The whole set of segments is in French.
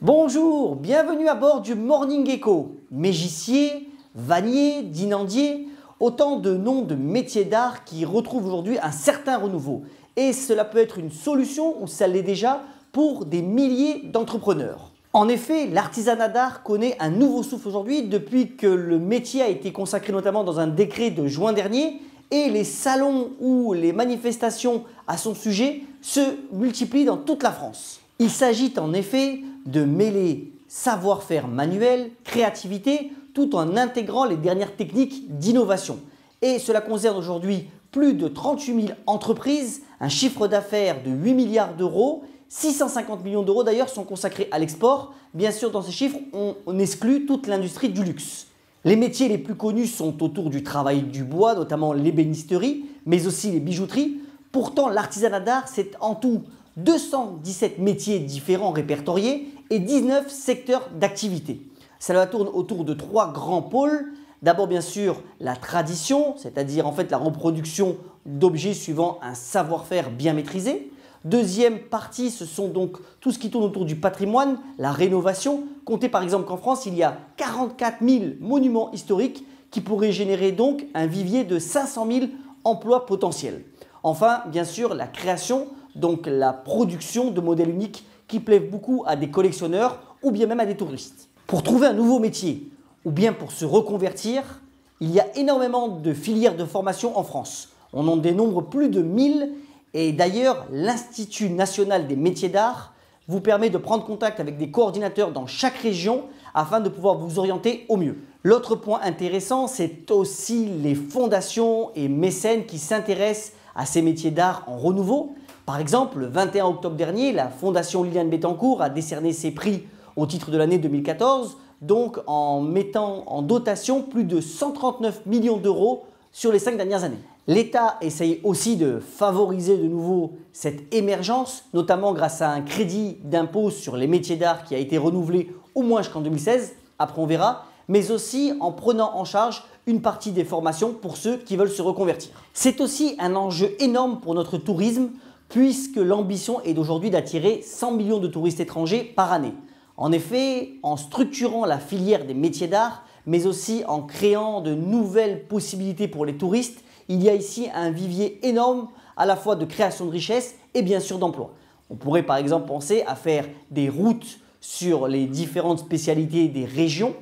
Bonjour, bienvenue à bord du Morning Echo. Mégissier, vannier, dinandier, autant de noms de métiers d'art qui retrouvent aujourd'hui un certain renouveau. Et cela peut être une solution, ou ça l'est déjà, pour des milliers d'entrepreneurs. En effet, l'artisanat d'art connaît un nouveau souffle aujourd'hui depuis que le métier a été consacré notamment dans un décret de juin dernier et les salons ou les manifestations à son sujet se multiplient dans toute la France. Il s'agit en effet de mêler savoir-faire manuel, créativité, tout en intégrant les dernières techniques d'innovation. Et cela concerne aujourd'hui plus de 38 000 entreprises, un chiffre d'affaires de 8 milliards d'euros, 650 millions d'euros d'ailleurs sont consacrés à l'export. Bien sûr, dans ces chiffres, on exclut toute l'industrie du luxe. Les métiers les plus connus sont autour du travail du bois, notamment l'ébénisterie, mais aussi les bijouteries. Pourtant, l'artisanat d'art, c'est en tout 217 métiers différents répertoriés et 19 secteurs d'activité. Cela tourne autour de 3 grands pôles. D'abord, bien sûr, la tradition, c'est-à-dire en fait la reproduction d'objets suivant un savoir-faire bien maîtrisé. Deuxième partie, ce sont donc tout ce qui tourne autour du patrimoine, la rénovation. Comptez par exemple qu'en France, il y a 44 000 monuments historiques qui pourraient générer donc un vivier de 500 000 emplois potentiels. Enfin, bien sûr, la création, donc la production de modèles uniques qui plaisent beaucoup à des collectionneurs ou bien même à des touristes. Pour trouver un nouveau métier ou bien pour se reconvertir, il y a énormément de filières de formation en France. On en dénombre plus de 1000 et d'ailleurs l'Institut national des métiers d'art vous permet de prendre contact avec des coordinateurs dans chaque région afin de pouvoir vous orienter au mieux. L'autre point intéressant, c'est aussi les fondations et mécènes qui s'intéressent à ces métiers d'art en renouveau. Par exemple, le 21 octobre dernier, la Fondation Liliane Bettencourt a décerné ses prix au titre de l'année 2014, donc en mettant en dotation plus de 139 millions d'euros sur les 5 dernières années. L'État essaye aussi de favoriser de nouveau cette émergence, notamment grâce à un crédit d'impôt sur les métiers d'art qui a été renouvelé au moins jusqu'en 2016, après on verra, mais aussi en prenant en charge une partie des formations pour ceux qui veulent se reconvertir. C'est aussi un enjeu énorme pour notre tourisme, puisque l'ambition est d'aujourd'hui d'attirer 100 millions de touristes étrangers par année. En effet, en structurant la filière des métiers d'art, mais aussi en créant de nouvelles possibilités pour les touristes, il y a ici un vivier énorme à la fois de création de richesses et bien sûr d'emplois. On pourrait par exemple penser à faire des routes sur les différentes spécialités des régions,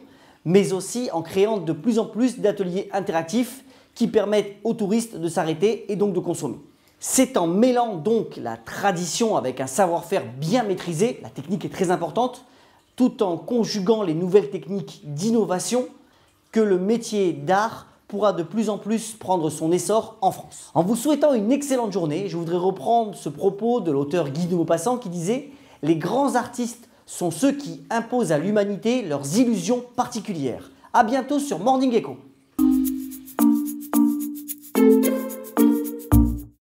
mais aussi en créant de plus en plus d'ateliers interactifs qui permettent aux touristes de s'arrêter et donc de consommer. C'est en mêlant donc la tradition avec un savoir-faire bien maîtrisé, la technique est très importante, tout en conjuguant les nouvelles techniques d'innovation que le métier d'art pourra de plus en plus prendre son essor en France. En vous souhaitant une excellente journée, je voudrais reprendre ce propos de l'auteur Guy de Maupassant qui disait « Les grands artistes sont ceux qui imposent à l'humanité leurs illusions particulières ». À bientôt sur Morning Echo.